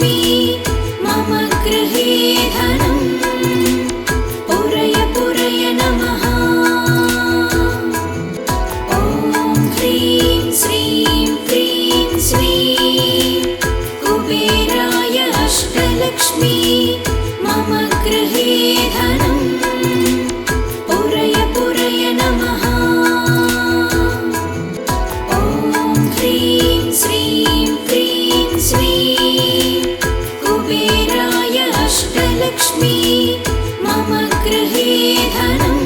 अष्टलक्ष्मी मम गृहे धनम् पूरय पूरय नमः। ॐ ह्रीं श्रीं क्रीं श्रीं कुबेराय अष्टलक्ष्मी मम गृहे धनम् पूरय पूरय नमः। ॐ ह्रीं श्रीं क्रीं श्रीं कुबेराय अष्टलक्ष्मी मम गृहे धनम्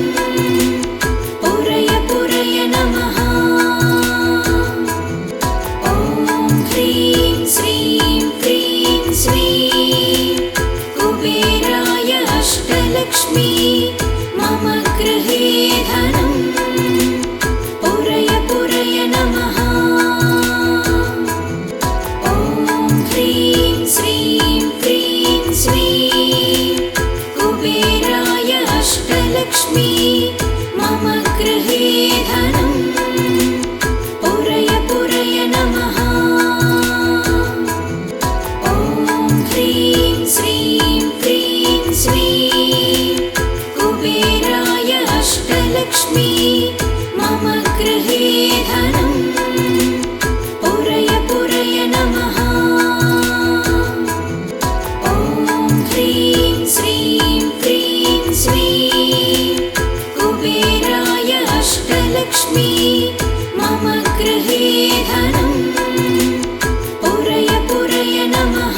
पूरय पूरय नमः। ॐ ह्रीं श्रीं क्रीं श्रीं कुबेराय अष्टलक्ष्मी मम गृहे धनम् पूरय पूरय नमः। ॐ ह्रीं श्रीं क्रीं श्रीं कुबेराय अष्टलक्ष्मी मम गृहे धनम् पूरय पूरय नमः। ॐ ह्रीं श्रीं क्रीं श्रीं कुबेराय अष्टलक्ष्मी मम गृहे धनम् पूरय पूरय नमः। ॐ ह्रीं श्रीं क्रीं श्रीं कुबेराय अष्टलक्ष्मी मम गृहे धनम् पूरय पूरय नमः।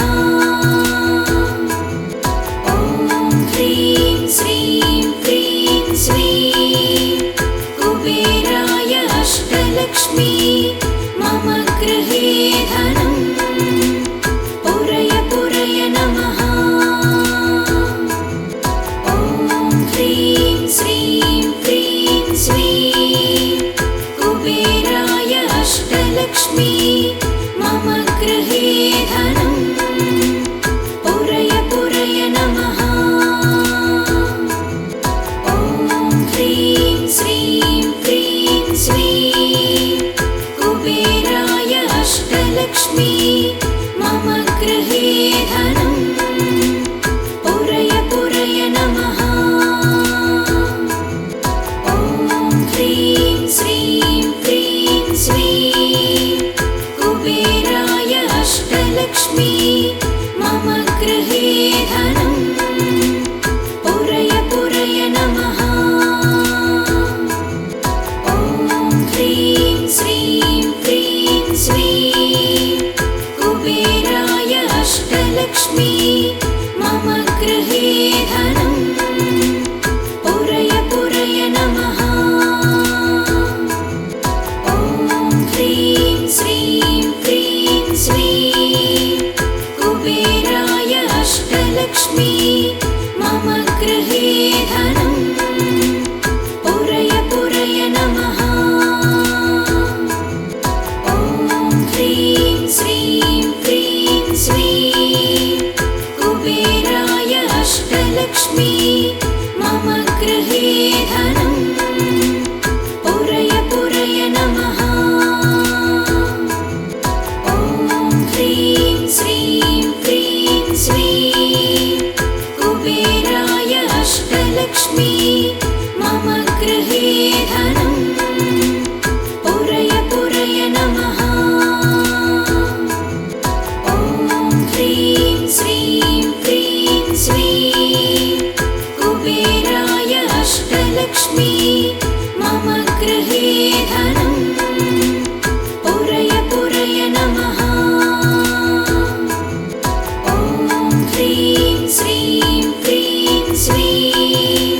ॐ ह्रीं श्रीं क्रीं श्रीं कुबेराय अष्टलक्ष्मी मम गृहे धनम् पूरय पूरय नमः। ॐ ह्रीं श्रीं क्रीं श्रीं कुबेराय अष्टलक्ष्मी मम गृहे धनम् पूरय पूरय नमः। ॐ ह्रीं श्रीं क्रीं श्रीं कुबेराय अष्टलक्ष्मी मम गृहे धनम् पूरय पूरय नमः। ॐ ह्रीं श्रीं क्रीं श्रीं कुबेराय अष्टलक्ष्मी मम गृहे धनम् पूरय पूरय नमः। ॐ ह्रीं श्रीं क्रीं श्रीं कुबेराय अष्टलक्ष्मी मम गृहे धनम् पूरय पूरय नमः। ॐ ह्रीं श्रीं क्रीं श्रीं कुबेराय अष्टलक्ष्मी मम गृहे धनम् पूरय पूरय नमः। ॐ ह्रीं श्रीं क्रीं श्रीं कुबेराय अष्टलक्ष्मी मम गृहे धनम् पूरय पूरय नमः। ॐ ह्रीं श्रीं क्रीं श्रीं कुबेराय अष्टलक्ष्मी मम गृहे धनम् पूरय पूरय नमः। ॐ ह्रीं श्रीं क्रीं श्रीं कुबेराय अष्टलक्ष्मी मम गृहे धनम् पूरय पूरय नमः। ॐ ह्रीं श्रीं क्रीं श्रीं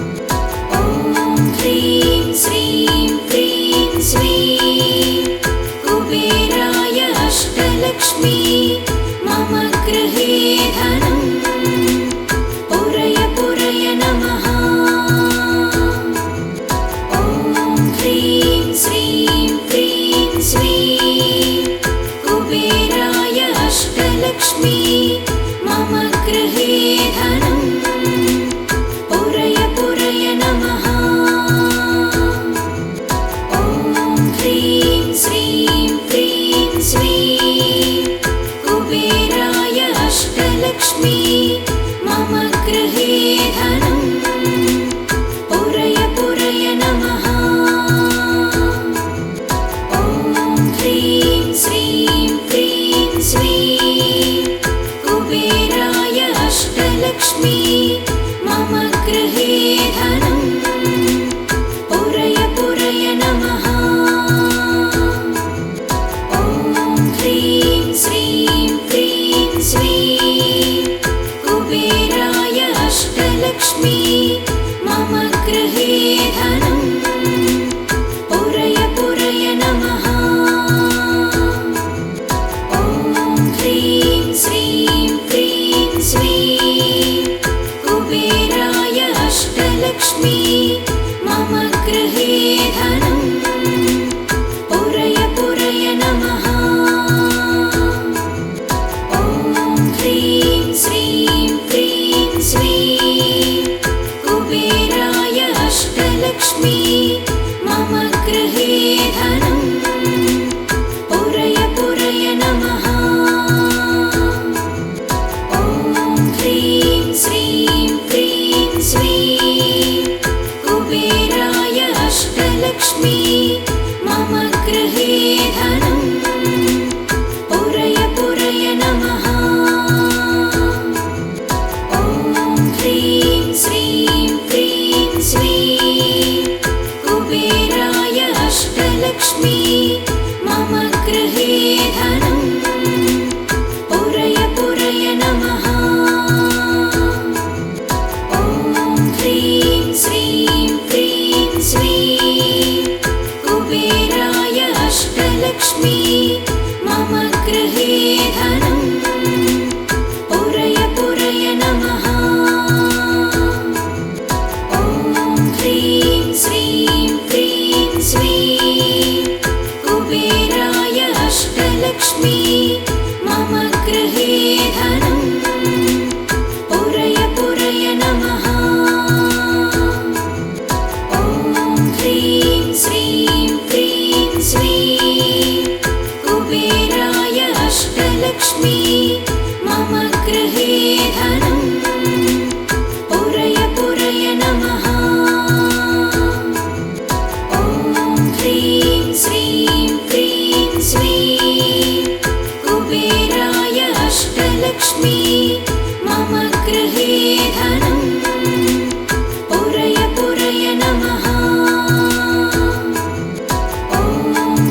ॐ ह्रीं श्रीं क्रीं श्रीं कुबेराय अष्टलक्ष्मी मम गृहे धनम् पुरय पुरय नमः। धनं पुरय पुरय नमः। ॐ ह्रीं श्रीं क्रीं श्रीं कुबेराय अष्टलक्ष्मी मम गृहे धनं पुरय पुरय नमः। ॐ ह्रीं श्रीं क्रीं श्रीं कुबेराय अष्टलक्ष्मी मम गृहे धनं पुरय पुरय नमः। ॐ ह्रीं श्रीं क्रीं श्रीं कुबेराय अष्टलक्ष्मी मम गृहे धनं पुरय पुरय नमः। ॐ ह्रीं श्रीं क्रीं श्रीं कुबेराय अष्टलक्ष्मी मम गृहे धनं पुरय पुरय नमः। ॐ ह्रीं श्रीं क्रीं श्रीं कुबेराय अष्टलक्ष्मी मम गृहे धनं पुरय पुरय नमः। ॐ ह्रीं श्रीं क्रीं श्रीं कुबेराय अष्टलक्ष्मी मम गृहे धनं पुरय पुरय नमः। ॐ ह्रीं श्रीं क्रीं श्रीं कुबेराय अष्टलक्ष्मी मम गृहे धनं पुरय पुरय नमः। ॐ ह्रीं श्रीं क्रीं श्रीं कुबेराय अष्टलक्ष्मी मम गृहे धनं पुरय पुरय नमः। ॐ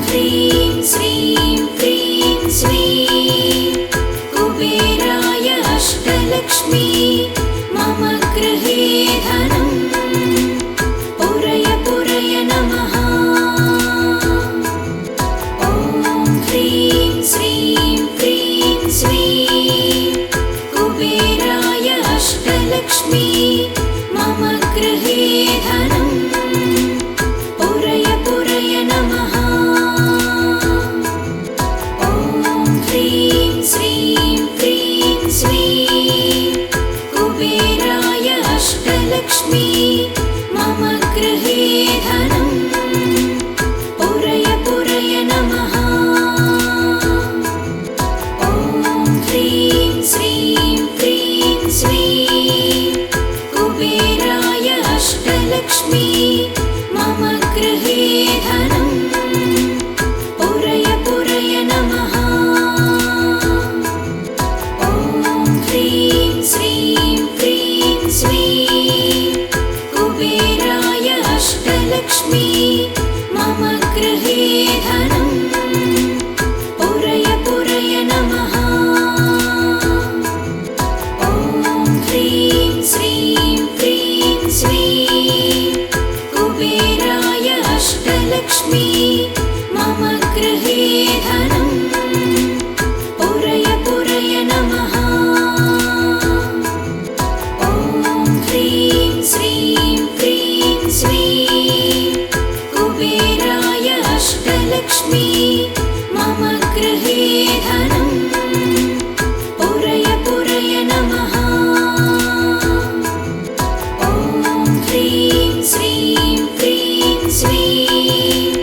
ह्रीं श्रीं क्रीं श्रीं कुबेराय अष्टलक्ष्मी मम गृहे धनं पुरय पुरय नमः। ॐ ह्रीं श्रीं क्रीं श्रीं कुबेराय अष्टलक्ष्मी मम गृहे धनं पुरय पुरय नमः। ॐ ह्रीं श्रीं क्रीं श्रीं कुबेराय अष्टलक्ष्मी मम गृहे धनं पुरय पुरय नमः। ॐ ह्रीं श्रीं क्रीं श्रीं कुबेराय अष्टलक्ष्मी मम गृहे धनं पुरय पुरय नमः। ॐ ह्रीं श्रीं क्रीं श्रीं कुबेराय अष्टलक्ष्मी मम गृहे धनं पुरय पुरय नमः। ॐ ह्रीं श्रीं क्रीं श्रीं कुबेराय अष्टलक्ष्मी मम गृहे धनं पुरय पुरय नमः। ॐ ह्रीं श्रीं क्रीं श्रीं कुबेराय अष्टलक्ष्मी मम गृहे धनं पुरय पुरय नमः। ॐ ह्रीं श्रीं क्रीं श्रीं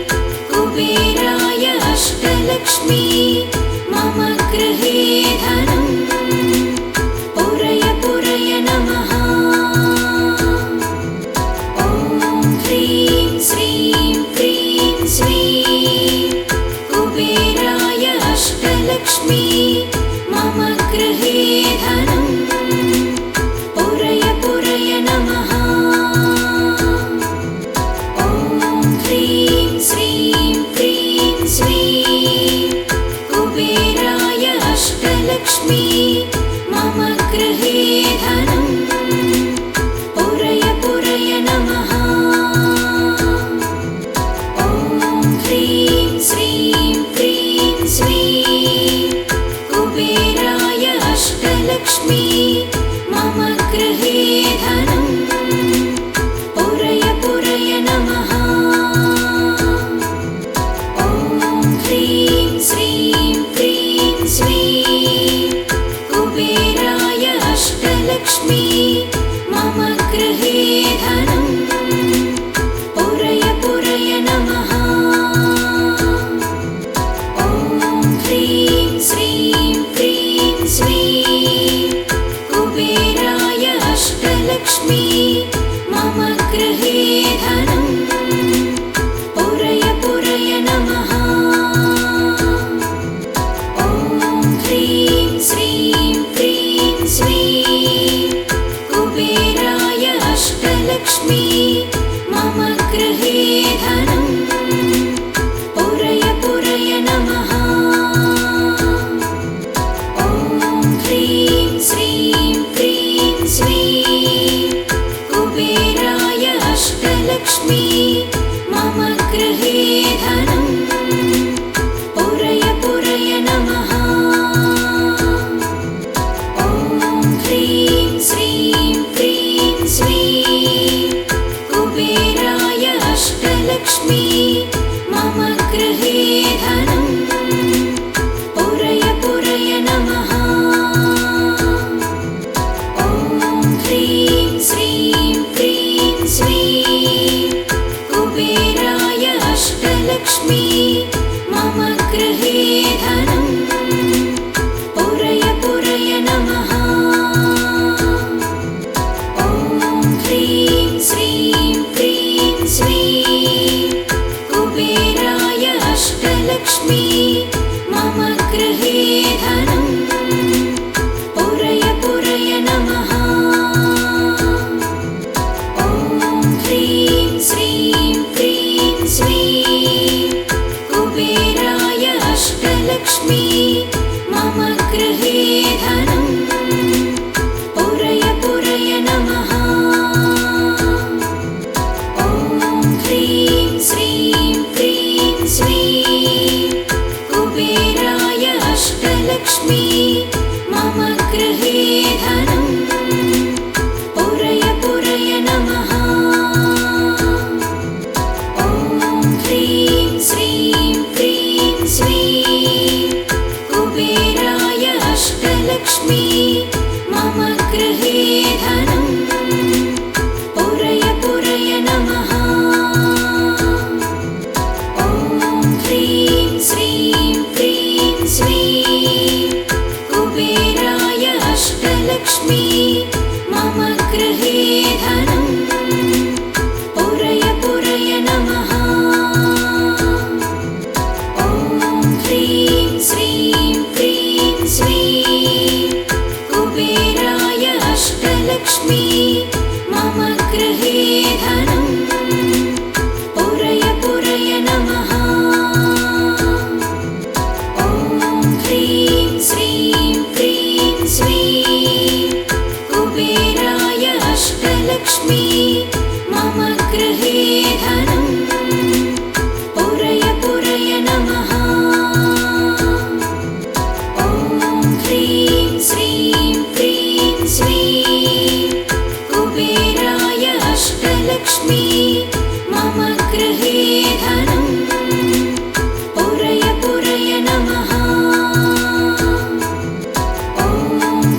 अष्टलक्ष्मी मम गृहे धनम् पुरय पुरय नमः। ॐ ह्रीं श्रीं क्रीं श्रीं कुबेराय अष्टलक्ष्मी मम गृहे धनम् पुरय पुरय नमः। ॐ ह्रीं श्रीं क्रीं श्रीं कुबेराय अष्टलक्ष्मी मम गृहे धनम् पुरय पुरय नमः। ॐ ह्रीं श्रीं क्रीं श्रीं कुबेराय अष्टलक्ष्मी मम गृहे धनम् पुरय पुरय नमः। ॐ ह्रीं श्रीं क्रीं श्रीं कुबेराय अष्टलक्ष्मी मम गृहे धनम् पुरय पुरय नमः। ॐ ह्रीं श्रीं क्रीं श्रीं कुबेराय अष्टलक्ष्मी मम गृहे धनम् पुरय पुरय नमः। ॐ ह्रीं श्रीं क्रीं श्रीं कुबेराय अष्टलक्ष्मी मम गृहे धनम् पुरय पुरय नमः। ॐ ह्रीं श्रीं क्रीं श्रीं कुबेराय अष्टलक्ष्मी मम गृहे धनम् पुरय पुरय नमः। ॐ ह्रीं श्रीं क्रीं श्रीं कुबेराय अष्टलक्ष्मी मम गृहे धनम् पुरय पुरय नमः। ॐ ह्रीं श्रीं क्रीं श्रीं कुबेराय अष्टलक्ष्मी मम गृहे धनम् पुरय पुरय नमः। ॐ ह्रीं श्रीं क्रीं श्रीं कुबेराय अष्टलक्ष्मी मम गृहे धनम् पुरय पुरय नमः। ॐ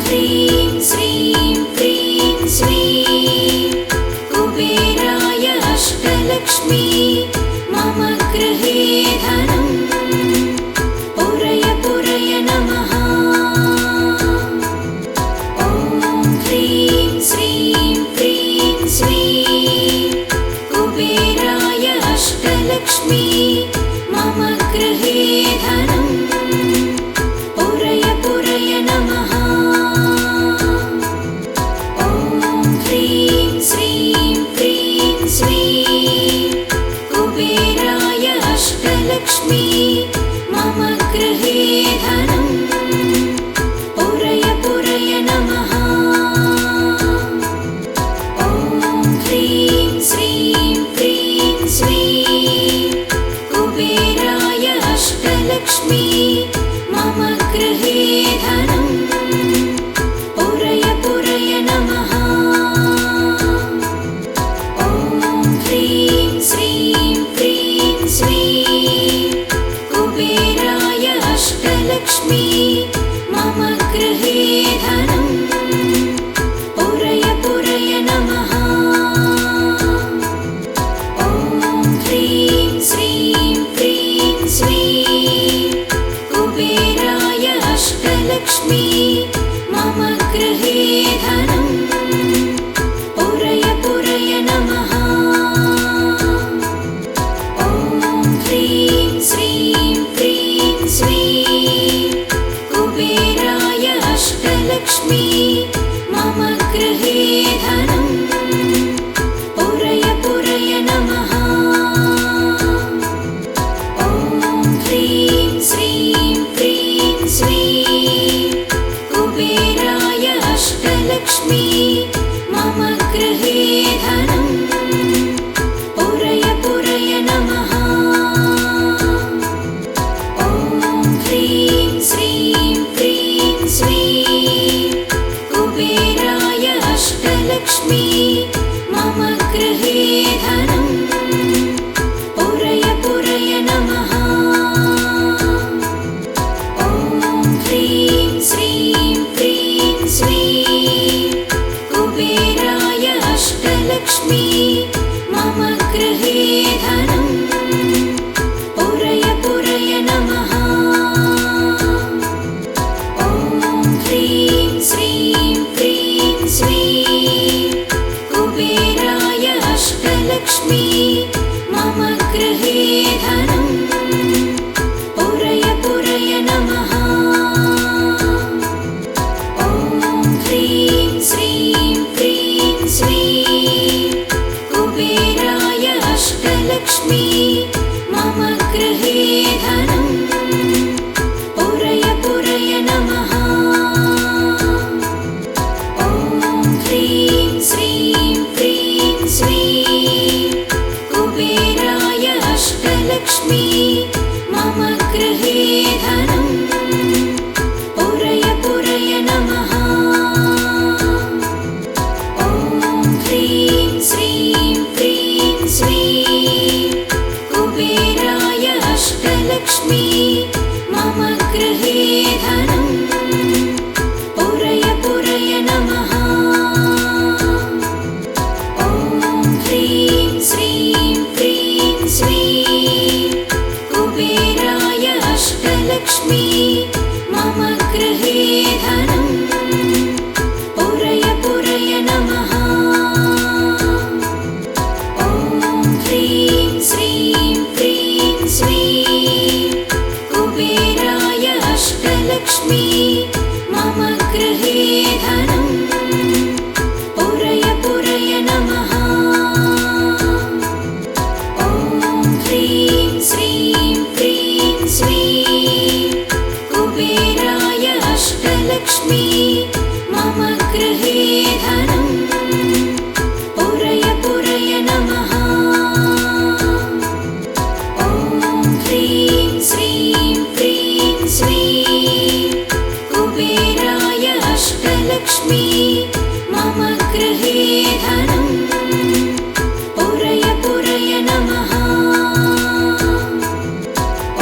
ह्रीं श्रीं क्रीं श्रीं कुबेराय अष्टलक्ष्मी मम गृहे धनम् पुरय पुरय नमः। ॐ ह्रीं श्रीं क्रीं श्रीं कुबेराय अष्टलक्ष्मी मम गृहे धनम् पुरय पुरय नमः। ॐ ह्रीं श्रीं क्रीं श्रीं कुबेराय अष्टलक्ष्मी मम गृहे धनम् पुरय पुरय नमः। ॐ ह्रीं श्रीं क्रीं श्रीं कुबेराय अष्टलक्ष्मी मम गृहे धनम् पुरय पुरय नमः। ॐ ह्रीं श्रीं क्रीं श्रीं कुबेराय अष्टलक्ष्मी मम गृहे धनम् पुरय पुरय नमः। ॐ ह्रीं श्रीं क्रीं श्रीं मम गृहे धनम् पुरय पुरय नमः। ॐ ह्रीं श्रीं क्रीं श्रीं कुबेराय अष्टलक्ष्मी मम गृहे धनम् पुरय पुरय नमः। ॐ ह्रीं श्रीं क्रीं श्रीं कुबेराय अष्टलक्ष्मी मम गृहे धनम् पुरय पुरय नमः। ॐ ह्रीं श्रीं क्रीं श्रीं कुबेराय अष्टलक्ष्मी मम गृहे धनम् पुरय पुरय नमः। ॐ ह्रीं श्रीं क्रीं श्रीं कुबेराय अष्टलक्ष्मी मम गृहे धनम् पुरय पुरय नमः। ॐ ह्रीं श्रीं क्रीं श्रीं कुबेराय अष्टलक्ष्मी मम गृहे धनम् पुरय पुरय नमः। ॐ ह्रीं श्रीं क्रीं श्रीं कुबेराय अष्टलक्ष्मी मम गृहे धनम् पुरय पुरय नमः। ॐ ह्रीं श्रीं क्रीं श्रीं कुबेराय अष्टलक्ष्मी मम गृहे धनम् पुरय पुरय नमः।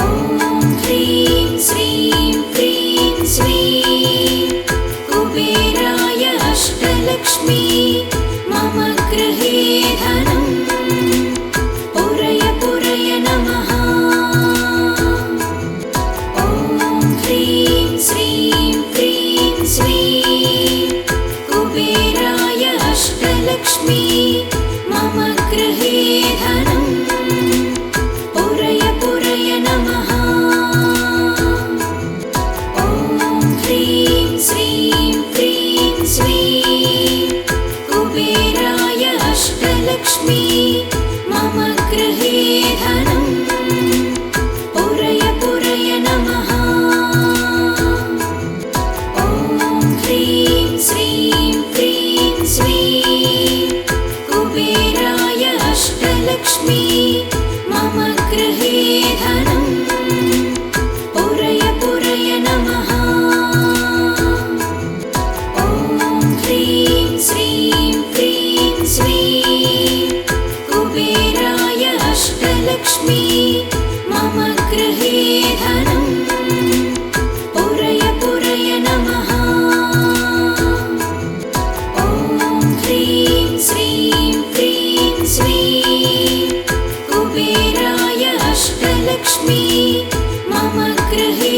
ॐ ह्रीं श्रीं क्रीं श्रीं कुबेराय अष्टलक्ष्मी मम गृहे धनम् पुरय पुरय नमः। ॐ ह्रीं श्रीं क्रीं श्रीं कुबेराय अष्टलक्ष्मी मम गृहे धनम् पुरय पुरय नमः। ॐ ह्रीं श्रीं क्रीं श्रीं कुबेराय अष्टलक्ष्मी मम गृहे धनम् पुरय पुरय नमः। ॐ ह्रीं श्रीं क्रीं श्रीं कुबेराय अष्टलक्ष्मी मम गृहे धनम् पुरय पुरय नमः। ॐ ह्रीं श्रीं क्रीं श्रीं कुबेराय अष्टलक्ष्मी मम गृहे धनम् पुरय पुरय नमः। ॐ ह्रीं श्रीं क्रीं श्रीं कुबेराय अष्टलक्ष्मी मम गृहे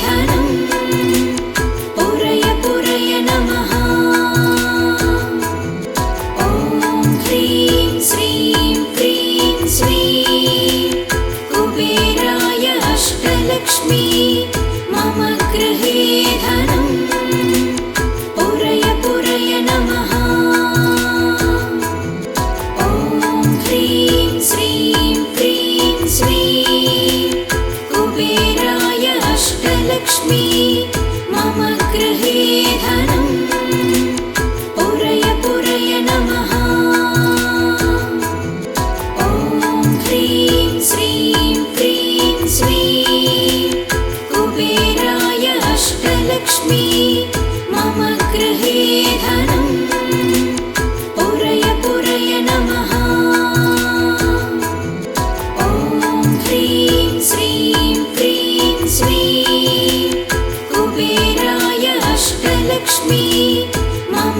धनम् पुरय पुरय नमः। ॐ ह्रीं श्रीं क्रीं श्रीं कुबेराय अष्टलक्ष्मी मम गृहे धनम् पुरय पुरय नमः। ॐ ह्रीं श्रीं क्रीं श्रीं कुबेराय अष्टलक्ष्मी मम गृहे धनम् पुरय पुरय नमः। ॐ ह्रीं श्रीं क्रीं श्रीं कुबेराय अष्टलक्ष्मी मम गृहे धनम् पुरय पुरय नमः। ॐ ह्रीं श्रीं क्रीं श्रीं कुबेराय अष्टलक्ष्मी मम